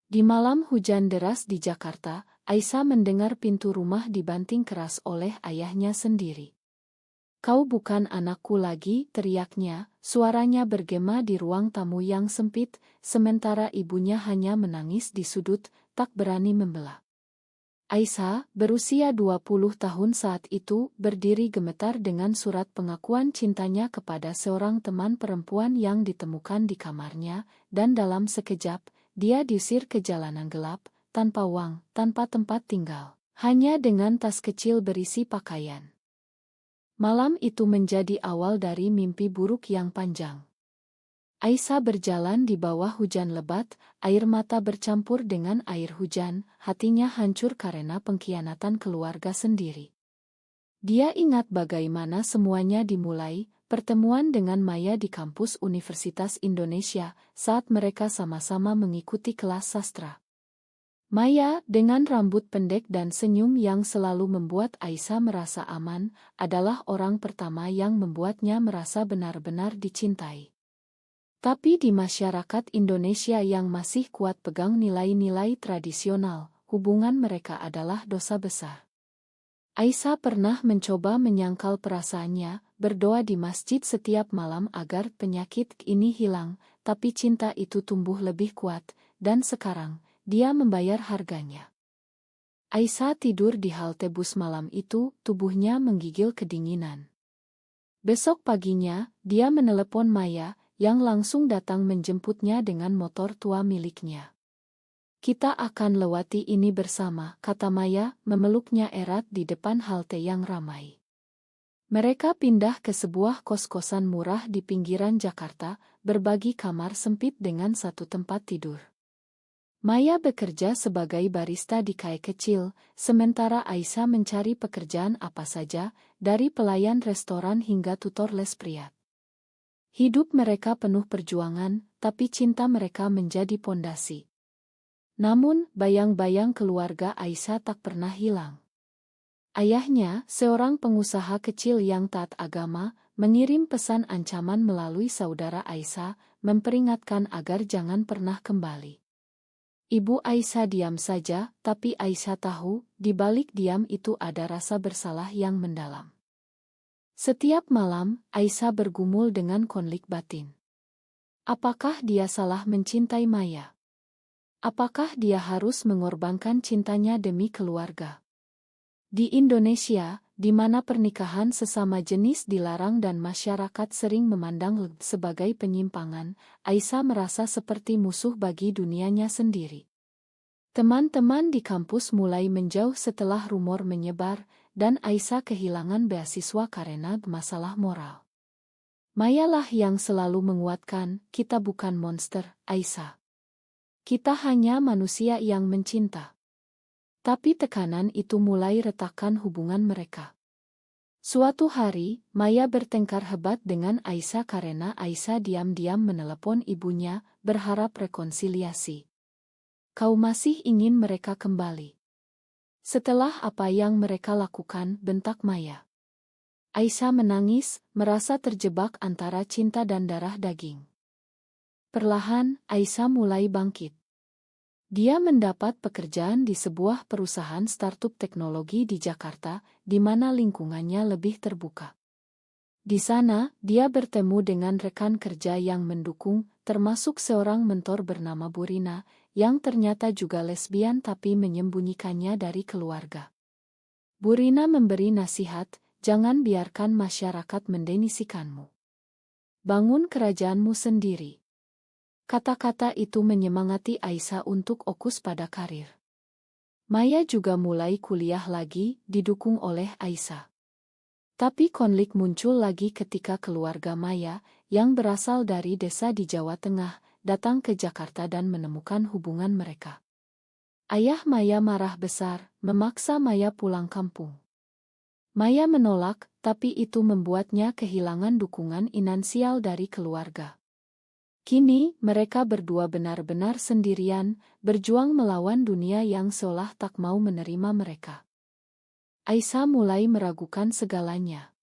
Di malam hujan deras di Jakarta, Aisyah mendengar pintu rumah dibanting keras oleh ayahnya sendiri. "Kau bukan anakku lagi," teriaknya, suaranya bergema di ruang tamu yang sempit, sementara ibunya hanya menangis di sudut, tak berani membelah. Aisyah, berusia 20 tahun saat itu, berdiri gemetar dengan surat pengakuan cintanya kepada seorang teman perempuan yang ditemukan di kamarnya, dan dalam sekejap, dia diusir ke jalanan gelap, tanpa uang, tanpa tempat tinggal, hanya dengan tas kecil berisi pakaian. Malam itu menjadi awal dari mimpi buruk yang panjang. Aisyah berjalan di bawah hujan lebat, air mata bercampur dengan air hujan, hatinya hancur karena pengkhianatan keluarga sendiri. Dia ingat bagaimana semuanya dimulai, pertemuan dengan Maya di kampus Universitas Indonesia, saat mereka sama-sama mengikuti kelas sastra. Maya, dengan rambut pendek dan senyum yang selalu membuat Aisyah merasa aman, adalah orang pertama yang membuatnya merasa benar-benar dicintai. Tapi di masyarakat Indonesia yang masih kuat pegang nilai-nilai tradisional, hubungan mereka adalah dosa besar. Aisyah pernah mencoba menyangkal perasaannya, berdoa di masjid setiap malam agar penyakit ini hilang, tapi cinta itu tumbuh lebih kuat, dan sekarang, dia membayar harganya. Aisyah tidur di halte bus malam itu, tubuhnya menggigil kedinginan. Besok paginya, dia menelepon Maya, yang langsung datang menjemputnya dengan motor tua miliknya. "Kita akan lewati ini bersama," kata Maya, memeluknya erat di depan halte yang ramai. Mereka pindah ke sebuah kos-kosan murah di pinggiran Jakarta, berbagi kamar sempit dengan satu tempat tidur. Maya bekerja sebagai barista di kai kecil, sementara Aisyah mencari pekerjaan apa saja, dari pelayan restoran hingga tutor les priat. Hidup mereka penuh perjuangan, tapi cinta mereka menjadi pondasi. Namun, bayang-bayang keluarga Aisyah tak pernah hilang. Ayahnya, seorang pengusaha kecil yang taat agama, mengirim pesan ancaman melalui saudara Aisyah, memperingatkan agar jangan pernah kembali. Ibu Aisyah diam saja, tapi Aisyah tahu, di balik diam itu ada rasa bersalah yang mendalam. Setiap malam, Aisyah bergumul dengan konflik batin. Apakah dia salah mencintai Maya? Apakah dia harus mengorbankan cintanya demi keluarga? Di Indonesia, di mana pernikahan sesama jenis dilarang dan masyarakat sering memandang sebagai penyimpangan, Aisyah merasa seperti musuh bagi dunianya sendiri. Teman-teman di kampus mulai menjauh setelah rumor menyebar, dan Aisyah kehilangan beasiswa karena masalah moral. Mayalah yang selalu menguatkan, "Kita bukan monster, Aisyah. Kita hanya manusia yang mencinta." Tapi tekanan itu mulai retakkan hubungan mereka. Suatu hari, Maya bertengkar hebat dengan Aisyah karena Aisyah diam-diam menelepon ibunya, berharap rekonsiliasi. "Kau masih ingin mereka kembali? Setelah apa yang mereka lakukan," bentak Maya. Aisyah menangis, merasa terjebak antara cinta dan darah daging. Perlahan, Aisyah mulai bangkit. Dia mendapat pekerjaan di sebuah perusahaan startup teknologi di Jakarta, di mana lingkungannya lebih terbuka. Di sana, dia bertemu dengan rekan kerja yang mendukung, termasuk seorang mentor bernama Burina, yang ternyata juga lesbian tapi menyembunyikannya dari keluarga. Burina memberi nasihat, "Jangan biarkan masyarakat mendenisikanmu. Bangun kerajaanmu sendiri." Kata-kata itu menyemangati Aisyah untuk fokus pada karir. Maya juga mulai kuliah lagi, didukung oleh Aisyah. Tapi konflik muncul lagi ketika keluarga Maya, yang berasal dari desa di Jawa Tengah, datang ke Jakarta dan menemukan hubungan mereka. Ayah Maya marah besar, memaksa Maya pulang kampung. Maya menolak, tapi itu membuatnya kehilangan dukungan finansial dari keluarga. Kini, mereka berdua benar-benar sendirian, berjuang melawan dunia yang seolah tak mau menerima mereka. Aisyah mulai meragukan segalanya.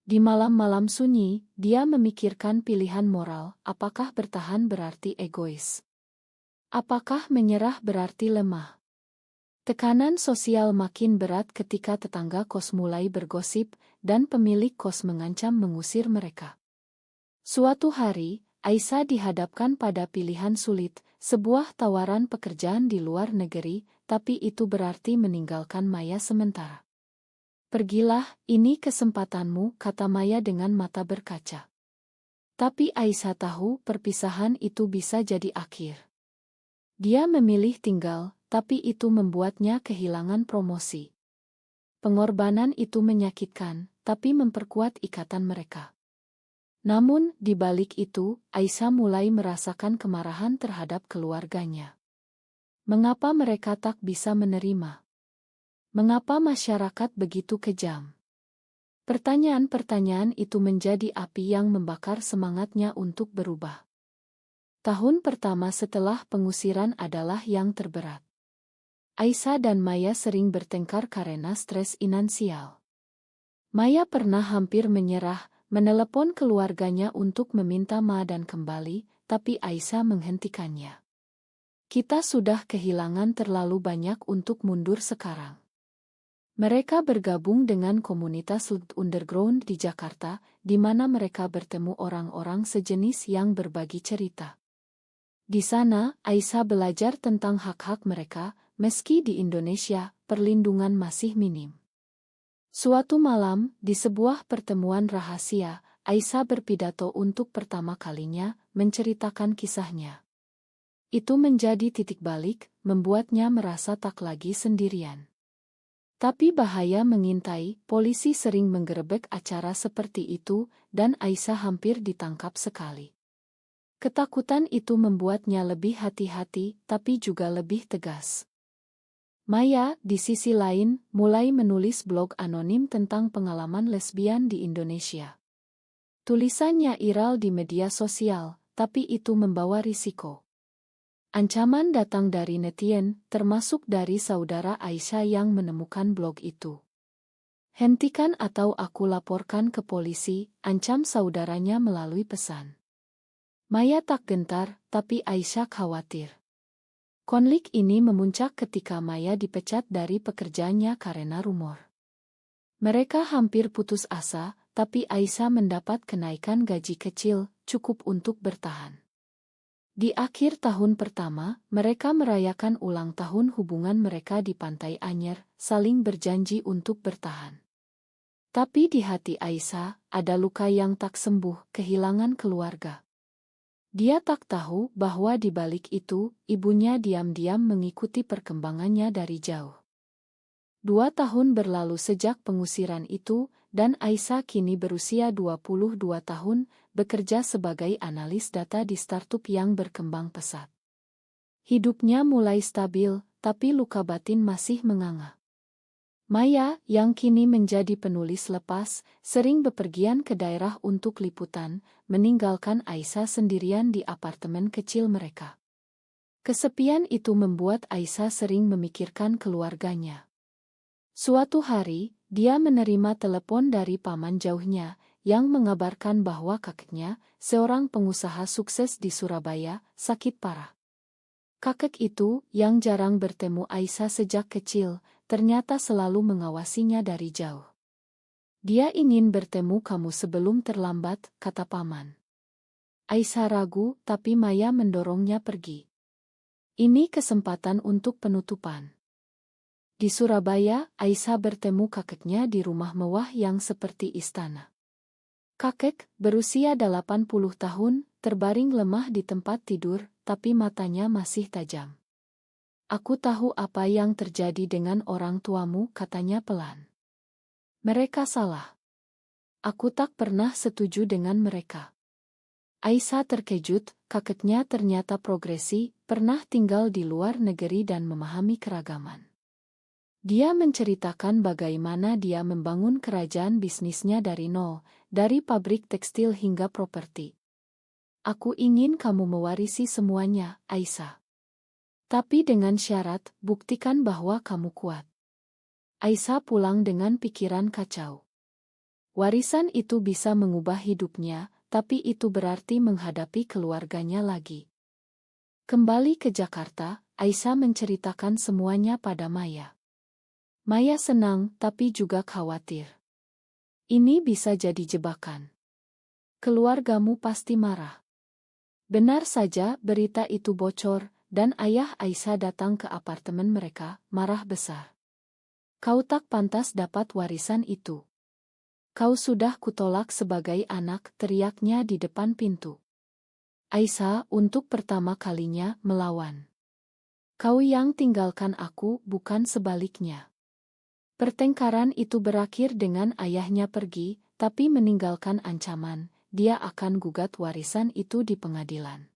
Di malam-malam sunyi, dia memikirkan pilihan moral, apakah bertahan berarti egois? Apakah menyerah berarti lemah? Tekanan sosial makin berat ketika tetangga kos mulai bergosip dan pemilik kos mengancam mengusir mereka. Suatu hari, Aisyah dihadapkan pada pilihan sulit, sebuah tawaran pekerjaan di luar negeri, tapi itu berarti meninggalkan Maya sementara. Pergilah, ini kesempatanmu, kata Maya dengan mata berkaca. Tapi Aisyah tahu perpisahan itu bisa jadi akhir. Dia memilih tinggal, tapi itu membuatnya kehilangan promosi. Pengorbanan itu menyakitkan, tapi memperkuat ikatan mereka. Namun, di balik itu, Aisyah mulai merasakan kemarahan terhadap keluarganya. Mengapa mereka tak bisa menerima? Mengapa masyarakat begitu kejam? Pertanyaan-pertanyaan itu menjadi api yang membakar semangatnya untuk berubah. Tahun pertama setelah pengusiran adalah yang terberat. Aisyah dan Maya sering bertengkar karena stres finansial. Maya pernah hampir menyerah, menelepon keluarganya untuk meminta dan kembali, tapi Aisyah menghentikannya. Kita sudah kehilangan terlalu banyak untuk mundur sekarang. Mereka bergabung dengan komunitas underground di Jakarta, di mana mereka bertemu orang-orang sejenis yang berbagi cerita. Di sana, Aisyah belajar tentang hak-hak mereka, meski di Indonesia, perlindungan masih minim. Suatu malam, di sebuah pertemuan rahasia, Aisyah berpidato untuk pertama kalinya, menceritakan kisahnya. Itu menjadi titik balik, membuatnya merasa tak lagi sendirian. Tapi bahaya mengintai, polisi sering menggerebek acara seperti itu, dan Aisyah hampir ditangkap sekali. Ketakutan itu membuatnya lebih hati-hati, tapi juga lebih tegas. Maya, di sisi lain, mulai menulis blog anonim tentang pengalaman lesbian di Indonesia. Tulisannya viral di media sosial, tapi itu membawa risiko. Ancaman datang dari netizen, termasuk dari saudara Aisyah yang menemukan blog itu. Hentikan atau aku laporkan ke polisi, ancam saudaranya melalui pesan. Maya tak gentar, tapi Aisyah khawatir. Konflik ini memuncak ketika Maya dipecat dari pekerjaannya karena rumor. Mereka hampir putus asa, tapi Aisyah mendapat kenaikan gaji kecil, cukup untuk bertahan. Di akhir tahun pertama, mereka merayakan ulang tahun hubungan mereka di Pantai Anyer, saling berjanji untuk bertahan. Tapi di hati Aisyah, ada luka yang tak sembuh, kehilangan keluarga. Dia tak tahu bahwa di balik itu, ibunya diam-diam mengikuti perkembangannya dari jauh. 2 tahun berlalu sejak pengusiran itu, dan Aisyah kini berusia 22 tahun, bekerja sebagai analis data di startup yang berkembang pesat. Hidupnya mulai stabil, tapi luka batin masih menganga. Maya, yang kini menjadi penulis lepas, sering bepergian ke daerah untuk liputan, meninggalkan Aisyah sendirian di apartemen kecil mereka. Kesepian itu membuat Aisyah sering memikirkan keluarganya. Suatu hari, dia menerima telepon dari paman jauhnya, yang mengabarkan bahwa kakeknya, seorang pengusaha sukses di Surabaya, sakit parah. Kakek itu, yang jarang bertemu Aisyah sejak kecil, ternyata selalu mengawasinya dari jauh. Dia ingin bertemu kamu sebelum terlambat, kata paman. Aisyah ragu, tapi Maya mendorongnya pergi. Ini kesempatan untuk penutupan. Di Surabaya, Aisyah bertemu kakeknya di rumah mewah yang seperti istana. Kakek, berusia 80 tahun, terbaring lemah di tempat tidur, tapi matanya masih tajam. Aku tahu apa yang terjadi dengan orang tuamu, katanya pelan. Mereka salah. Aku tak pernah setuju dengan mereka. Aisyah terkejut, kakeknya ternyata progresi, pernah tinggal di luar negeri dan memahami keragaman. Dia menceritakan bagaimana dia membangun kerajaan bisnisnya dari nol, dari pabrik tekstil hingga properti. Aku ingin kamu mewarisi semuanya, Aisyah. Tapi dengan syarat, buktikan bahwa kamu kuat. Aisyah pulang dengan pikiran kacau. Warisan itu bisa mengubah hidupnya, tapi itu berarti menghadapi keluarganya lagi. Kembali ke Jakarta, Aisyah menceritakan semuanya pada Maya. Maya senang tapi juga khawatir. Ini bisa jadi jebakan. Keluargamu pasti marah. Benar saja berita itu bocor, dan ayah Aisyah datang ke apartemen mereka, marah besar. Kau tak pantas dapat warisan itu. Kau sudah kutolak sebagai anak, teriaknya di depan pintu. Aisyah untuk pertama kalinya melawan. Kau yang tinggalkan aku, bukan sebaliknya. Pertengkaran itu berakhir dengan ayahnya pergi, tapi meninggalkan ancaman, dia akan gugat warisan itu di pengadilan.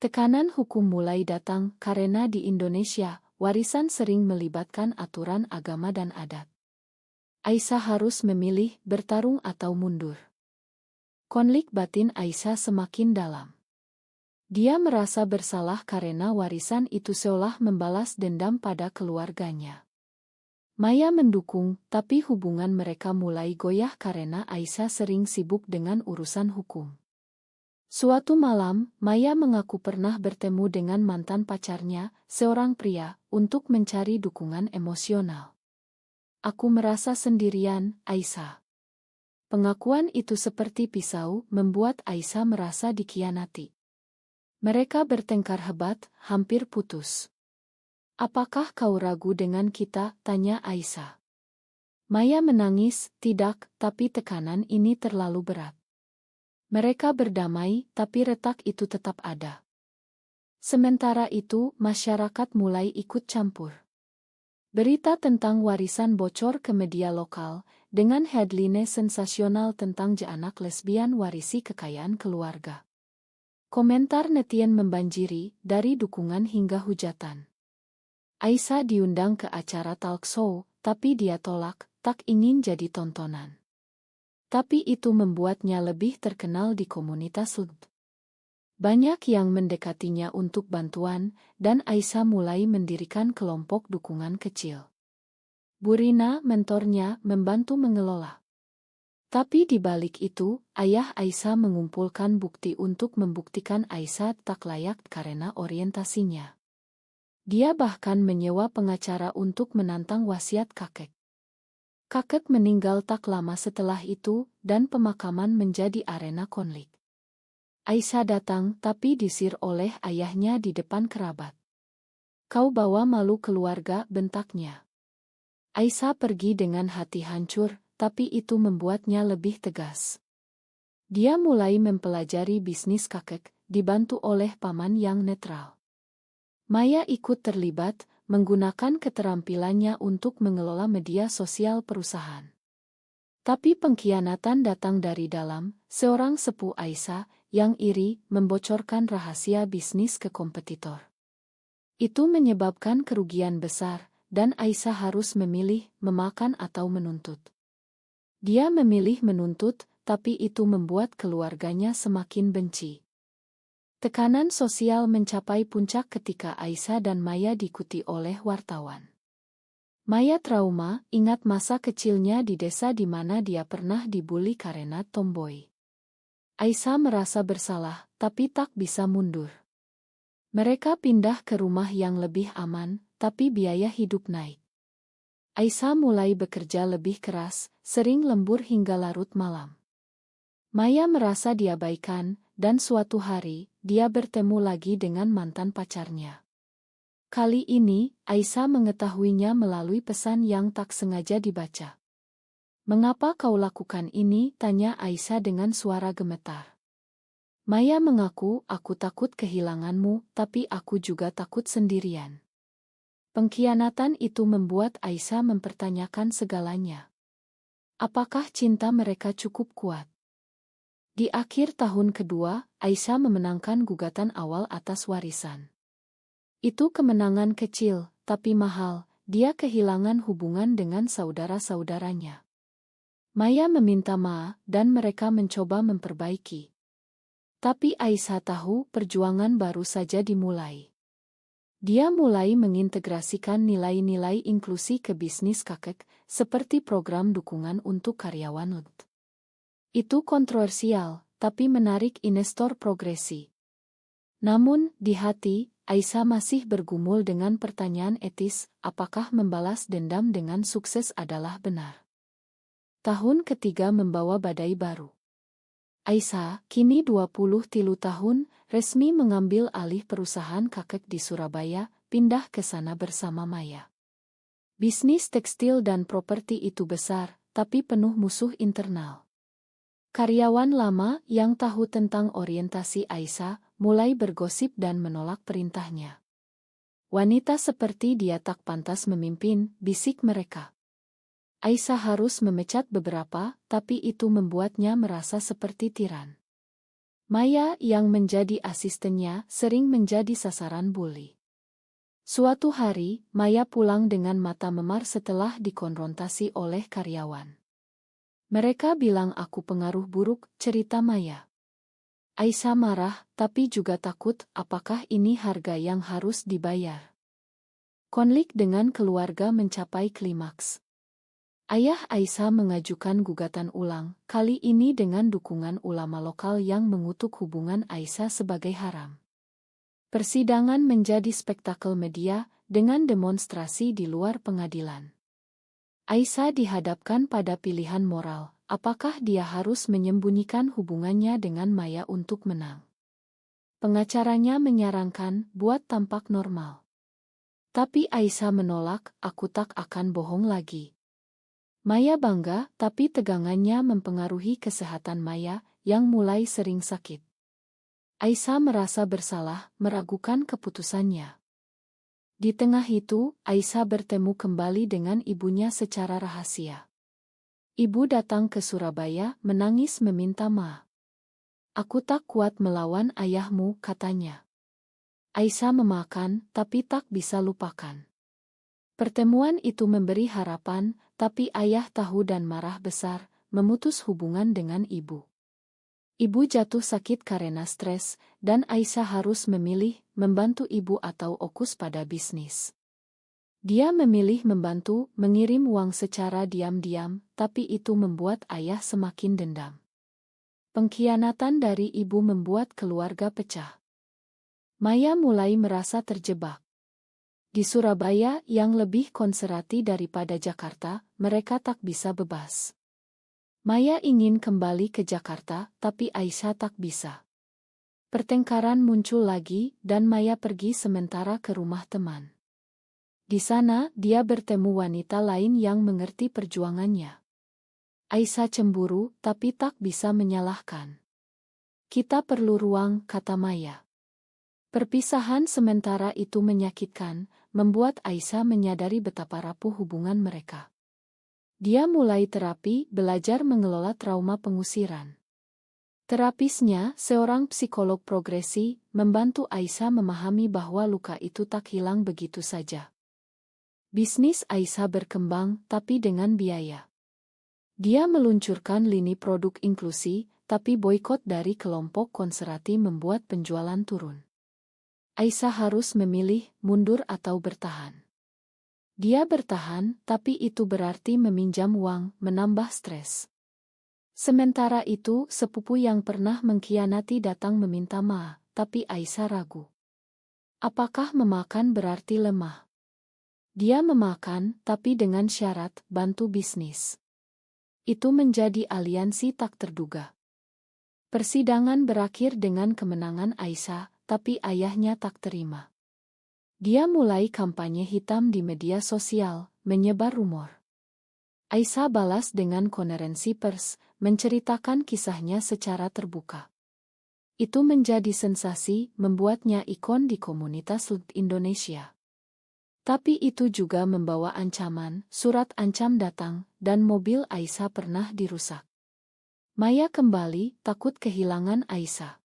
Tekanan hukum mulai datang karena di Indonesia, warisan sering melibatkan aturan agama dan adat. Aisyah harus memilih bertarung atau mundur. Konflik batin Aisyah semakin dalam. Dia merasa bersalah karena warisan itu seolah membalas dendam pada keluarganya. Maya mendukung, tapi hubungan mereka mulai goyah karena Aisyah sering sibuk dengan urusan hukum. Suatu malam, Maya mengaku pernah bertemu dengan mantan pacarnya, seorang pria, untuk mencari dukungan emosional. Aku merasa sendirian, Aisyah. Pengakuan itu seperti pisau, membuat Aisyah merasa dikhianati. Mereka bertengkar hebat, hampir putus. Apakah kau ragu dengan kita? Tanya Aisyah. Maya menangis, tidak, tapi tekanan ini terlalu berat. Mereka berdamai, tapi retak itu tetap ada. Sementara itu, masyarakat mulai ikut campur. Berita tentang warisan bocor ke media lokal, dengan headline sensasional tentang anak lesbian warisi kekayaan keluarga. Komentar netizen membanjiri, dari dukungan hingga hujatan. Aisyah diundang ke acara talk show, tapi dia tolak, tak ingin jadi tontonan. Tapi itu membuatnya lebih terkenal di komunitas LGBT. Banyak yang mendekatinya untuk bantuan, dan Aisyah mulai mendirikan kelompok dukungan kecil. Burina, mentornya, membantu mengelola. Tapi di balik itu, ayah Aisyah mengumpulkan bukti untuk membuktikan Aisyah tak layak karena orientasinya. Dia bahkan menyewa pengacara untuk menantang wasiat kakek. Kakek meninggal tak lama setelah itu, dan pemakaman menjadi arena konflik. Aisyah datang tapi diusir oleh ayahnya di depan kerabat. Kau bawa malu keluarga, bentaknya. Aisyah pergi dengan hati hancur, tapi itu membuatnya lebih tegas. Dia mulai mempelajari bisnis kakek, dibantu oleh paman yang netral. Maya ikut terlibat, menggunakan keterampilannya untuk mengelola media sosial perusahaan. Tapi pengkhianatan datang dari dalam, seorang sepupu Aisyah, yang iri, membocorkan rahasia bisnis ke kompetitor. Itu menyebabkan kerugian besar, dan Aisyah harus memilih, memakan atau menuntut. Dia memilih menuntut, tapi itu membuat keluarganya semakin benci. Tekanan sosial mencapai puncak ketika Aisyah dan Maya diikuti oleh wartawan. Maya trauma, ingat masa kecilnya di desa di mana dia pernah dibully karena tomboy. Aisyah merasa bersalah, tapi tak bisa mundur. Mereka pindah ke rumah yang lebih aman, tapi biaya hidup naik. Aisyah mulai bekerja lebih keras, sering lembur hingga larut malam. Maya merasa diabaikan, dan suatu hari, dia bertemu lagi dengan mantan pacarnya. Kali ini, Aisyah mengetahuinya melalui pesan yang tak sengaja dibaca. Mengapa kau lakukan ini? Tanya Aisyah dengan suara gemetar. Maya mengaku, aku takut kehilanganmu, tapi aku juga takut sendirian. Pengkhianatan itu membuat Aisyah mempertanyakan segalanya. Apakah cinta mereka cukup kuat? Di akhir tahun kedua, Aisyah memenangkan gugatan awal atas warisan. Itu kemenangan kecil, tapi mahal. Dia kehilangan hubungan dengan saudara-saudaranya. Maya meminta maaf, dan mereka mencoba memperbaiki. Tapi Aisyah tahu perjuangan baru saja dimulai. Dia mulai mengintegrasikan nilai-nilai inklusi ke bisnis kakek, seperti program dukungan untuk karyawan LGBT. Itu kontroversial, tapi menarik investor progresi. Namun, di hati, Aisyah masih bergumul dengan pertanyaan etis, apakah membalas dendam dengan sukses adalah benar. Tahun ketiga membawa badai baru. Aisyah, kini 23 tahun, resmi mengambil alih perusahaan kakek di Surabaya, pindah ke sana bersama Maya. Bisnis tekstil dan properti itu besar, tapi penuh musuh internal. Karyawan lama yang tahu tentang orientasi Aisyah mulai bergosip dan menolak perintahnya. Wanita seperti dia tak pantas memimpin, bisik mereka. Aisyah harus memecat beberapa, tapi itu membuatnya merasa seperti tiran. Maya yang menjadi asistennya sering menjadi sasaran bully. Suatu hari, Maya pulang dengan mata memar setelah dikonfrontasi oleh karyawan. Mereka bilang aku pengaruh buruk, cerita Maya. Aisyah marah, tapi juga takut, apakah ini harga yang harus dibayar. Konflik dengan keluarga mencapai klimaks. Ayah Aisyah mengajukan gugatan ulang, kali ini dengan dukungan ulama lokal yang mengutuk hubungan Aisyah sebagai haram. Persidangan menjadi spektakel media, dengan demonstrasi di luar pengadilan. Aisyah dihadapkan pada pilihan moral, apakah dia harus menyembunyikan hubungannya dengan Maya untuk menang. Pengacaranya menyarankan, buat tampak normal. Tapi Aisyah menolak, aku tak akan bohong lagi. Maya bangga, tapi tegangannya mempengaruhi kesehatan Maya, yang mulai sering sakit. Aisyah merasa bersalah, meragukan keputusannya. Di tengah itu, Aisyah bertemu kembali dengan ibunya secara rahasia. Ibu datang ke Surabaya, menangis meminta maaf. Aku tak kuat melawan ayahmu, katanya. Aisyah memakan, tapi tak bisa lupakan. Pertemuan itu memberi harapan, tapi ayah tahu dan marah besar, memutus hubungan dengan ibu. Ibu jatuh sakit karena stres, dan Aisyah harus memilih, membantu ibu atau fokus pada bisnis. Dia memilih membantu, mengirim uang secara diam-diam, tapi itu membuat ayah semakin dendam. Pengkhianatan dari ibu membuat keluarga pecah. Maya mulai merasa terjebak. Di Surabaya yang lebih konservatif daripada Jakarta, mereka tak bisa bebas. Maya ingin kembali ke Jakarta, tapi Aisyah tak bisa. Pertengkaran muncul lagi, dan Maya pergi sementara ke rumah teman. Di sana, dia bertemu wanita lain yang mengerti perjuangannya. Aisyah cemburu, tapi tak bisa menyalahkan. Kita perlu ruang, kata Maya. Perpisahan sementara itu menyakitkan, membuat Aisyah menyadari betapa rapuh hubungan mereka. Dia mulai terapi, belajar mengelola trauma pengusiran. Terapisnya, seorang psikolog progresi, membantu Aisyah memahami bahwa luka itu tak hilang begitu saja. Bisnis Aisyah berkembang, tapi dengan biaya. Dia meluncurkan lini produk inklusi, tapi boikot dari kelompok konservatif membuat penjualan turun. Aisyah harus memilih, mundur atau bertahan. Dia bertahan, tapi itu berarti meminjam uang, menambah stres. Sementara itu, sepupu yang pernah mengkhianati datang meminta maaf, tapi Aisyah ragu. Apakah memakan berarti lemah? Dia memakan, tapi dengan syarat, bantu bisnis. Itu menjadi aliansi tak terduga. Persidangan berakhir dengan kemenangan Aisyah, tapi ayahnya tak terima. Dia mulai kampanye hitam di media sosial, menyebar rumor. Aisyah balas dengan konferensi pers, menceritakan kisahnya secara terbuka. Itu menjadi sensasi, membuatnya ikon di komunitas Indonesia. Tapi itu juga membawa ancaman, surat ancam datang, dan mobil Aisyah pernah dirusak. Maya kembali, takut kehilangan Aisyah.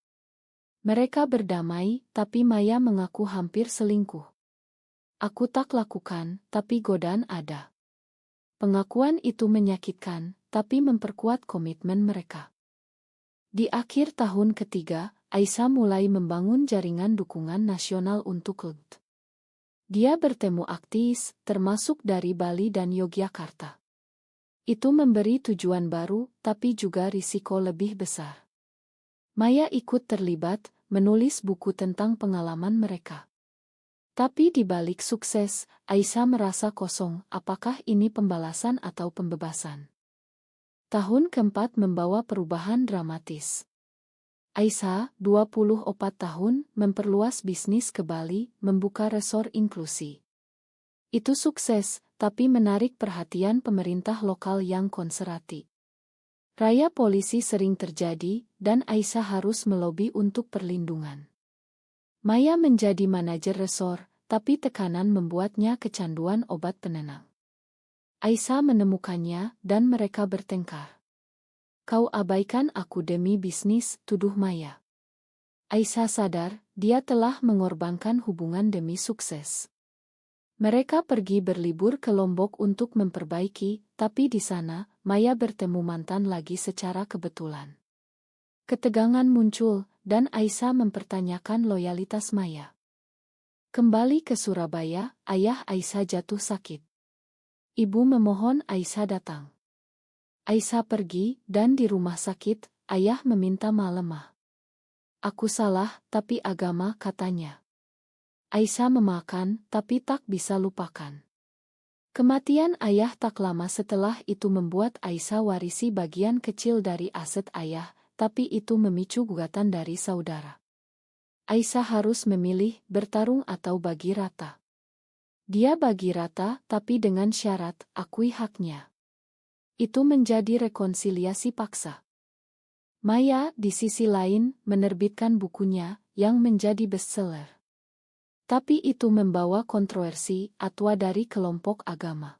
Mereka berdamai, tapi Maya mengaku hampir selingkuh. Aku tak lakukan, tapi godaan ada. Pengakuan itu menyakitkan, tapi memperkuat komitmen mereka. Di akhir tahun ketiga, Aisyah mulai membangun jaringan dukungan nasional untuk LGBTI. Dia bertemu aktivis, termasuk dari Bali dan Yogyakarta. Itu memberi tujuan baru, tapi juga risiko lebih besar. Maya ikut terlibat, menulis buku tentang pengalaman mereka. Tapi di balik sukses, Aisyah merasa kosong. Apakah ini pembalasan atau pembebasan? Tahun keempat membawa perubahan dramatis. Aisyah, 24 tahun, memperluas bisnis ke Bali, membuka resor inklusi. Itu sukses, tapi menarik perhatian pemerintah lokal yang konservatif. Raya polisi sering terjadi, dan Aisyah harus melobi untuk perlindungan. Maya menjadi manajer resor, tapi tekanan membuatnya kecanduan obat penenang. Aisyah menemukannya, dan mereka bertengkar. "Kau abaikan aku demi bisnis," tuduh Maya. Aisyah sadar, dia telah mengorbankan hubungan demi sukses. Mereka pergi berlibur ke Lombok untuk memperbaiki, tapi di sana, Maya bertemu mantan lagi secara kebetulan. Ketegangan muncul, dan Aisyah mempertanyakan loyalitas Maya. Kembali ke Surabaya, ayah Aisyah jatuh sakit. Ibu memohon Aisyah datang. Aisyah pergi, dan di rumah sakit, ayah meminta melemah. "Aku salah, tapi agama," katanya. Aisyah memakan, tapi tak bisa lupakan. Kematian ayah tak lama setelah itu membuat Aisyah warisi bagian kecil dari aset ayah, tapi itu memicu gugatan dari saudara. Aisyah harus memilih, bertarung atau bagi rata. Dia bagi rata, tapi dengan syarat, akui haknya. Itu menjadi rekonsiliasi paksa. Maya, di sisi lain, menerbitkan bukunya, yang menjadi bestseller. Tapi itu membawa kontroversi, atwa dari kelompok agama.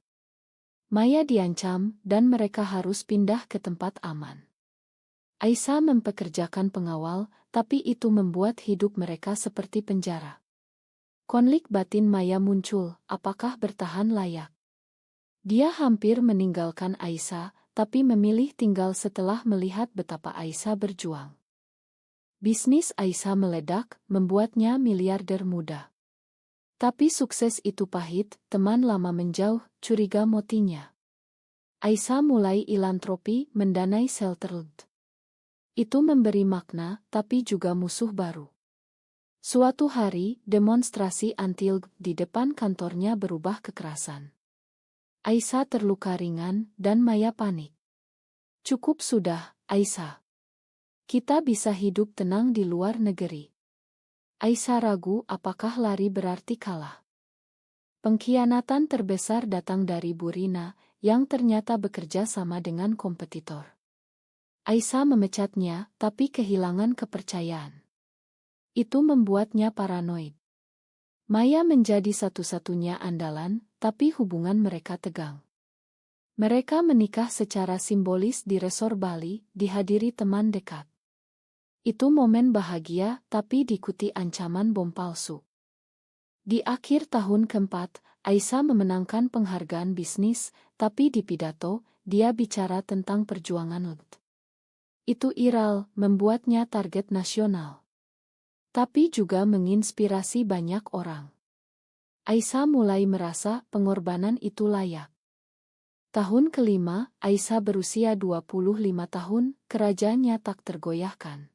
Maya diancam, dan mereka harus pindah ke tempat aman. Aisyah mempekerjakan pengawal, tapi itu membuat hidup mereka seperti penjara. Konflik batin Maya muncul, apakah bertahan layak? Dia hampir meninggalkan Aisyah, tapi memilih tinggal setelah melihat betapa Aisyah berjuang. Bisnis Aisyah meledak, membuatnya miliarder muda. Tapi sukses itu pahit, teman lama menjauh, curiga motinya. Aisyah mulai ilantropi, mendanai shelter. Itu memberi makna, tapi juga musuh baru. Suatu hari, demonstrasi anti-LGBT di depan kantornya berubah kekerasan. Aisyah terluka ringan, dan Maya panik. "Cukup sudah, Aisyah. Kita bisa hidup tenang di luar negeri." Aisyah ragu apakah lari berarti kalah. Pengkhianatan terbesar datang dari Bu Rina, yang ternyata bekerja sama dengan kompetitor. Aisyah memecatnya, tapi kehilangan kepercayaan. Itu membuatnya paranoid. Maya menjadi satu-satunya andalan, tapi hubungan mereka tegang. Mereka menikah secara simbolis di resor Bali, dihadiri teman dekat. Itu momen bahagia, tapi diikuti ancaman bom palsu. Di akhir tahun keempat, Aisyah memenangkan penghargaan bisnis, tapi di pidato, dia bicara tentang perjuangan LGBT. Itu viral, membuatnya target nasional. Tapi juga menginspirasi banyak orang. Aisyah mulai merasa pengorbanan itu layak. Tahun kelima, Aisyah berusia 25 tahun, kerajaannya tak tergoyahkan.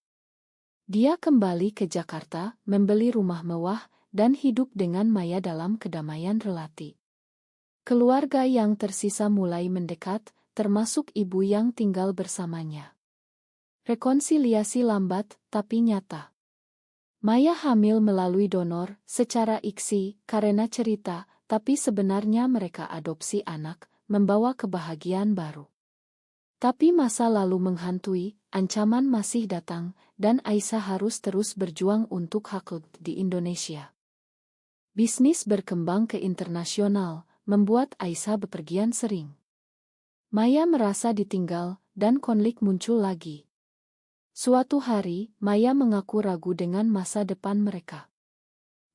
Dia kembali ke Jakarta, membeli rumah mewah, dan hidup dengan Maya dalam kedamaian relatif. Keluarga yang tersisa mulai mendekat, termasuk ibu yang tinggal bersamanya. Rekonsiliasi lambat, tapi nyata. Maya hamil melalui donor, secara iksi, karena cerita, tapi sebenarnya mereka adopsi anak, membawa kebahagiaan baru. Tapi masa lalu menghantui, ancaman masih datang, dan Aisyah harus terus berjuang untuk hak LGBT di Indonesia. Bisnis berkembang ke internasional, membuat Aisyah bepergian sering. Maya merasa ditinggal, dan konflik muncul lagi. Suatu hari, Maya mengaku ragu dengan masa depan mereka.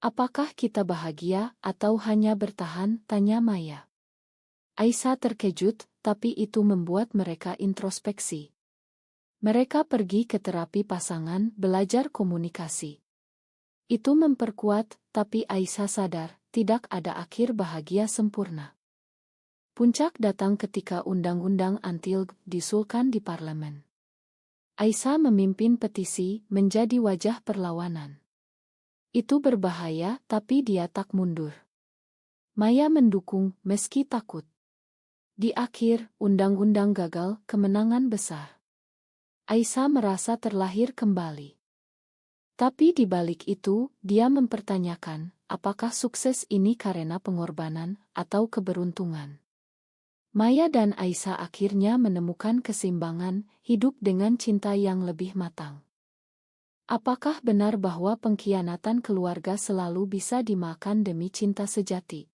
"Apakah kita bahagia, atau hanya bertahan?" tanya Maya. Aisyah terkejut, tapi itu membuat mereka introspeksi. Mereka pergi ke terapi pasangan, belajar komunikasi. Itu memperkuat, tapi Aisyah sadar, tidak ada akhir bahagia sempurna. Puncak datang ketika undang-undang anti-LGBT disahkan di parlemen. Aisyah memimpin petisi menjadi wajah perlawanan. Itu berbahaya, tapi dia tak mundur. Maya mendukung meski takut. Di akhir, undang-undang gagal, kemenangan besar. Aisyah merasa terlahir kembali. Tapi di balik itu, dia mempertanyakan, apakah sukses ini karena pengorbanan atau keberuntungan. Maya dan Aisyah akhirnya menemukan keseimbangan, hidup dengan cinta yang lebih matang. Apakah benar bahwa pengkhianatan keluarga selalu bisa dimakan demi cinta sejati?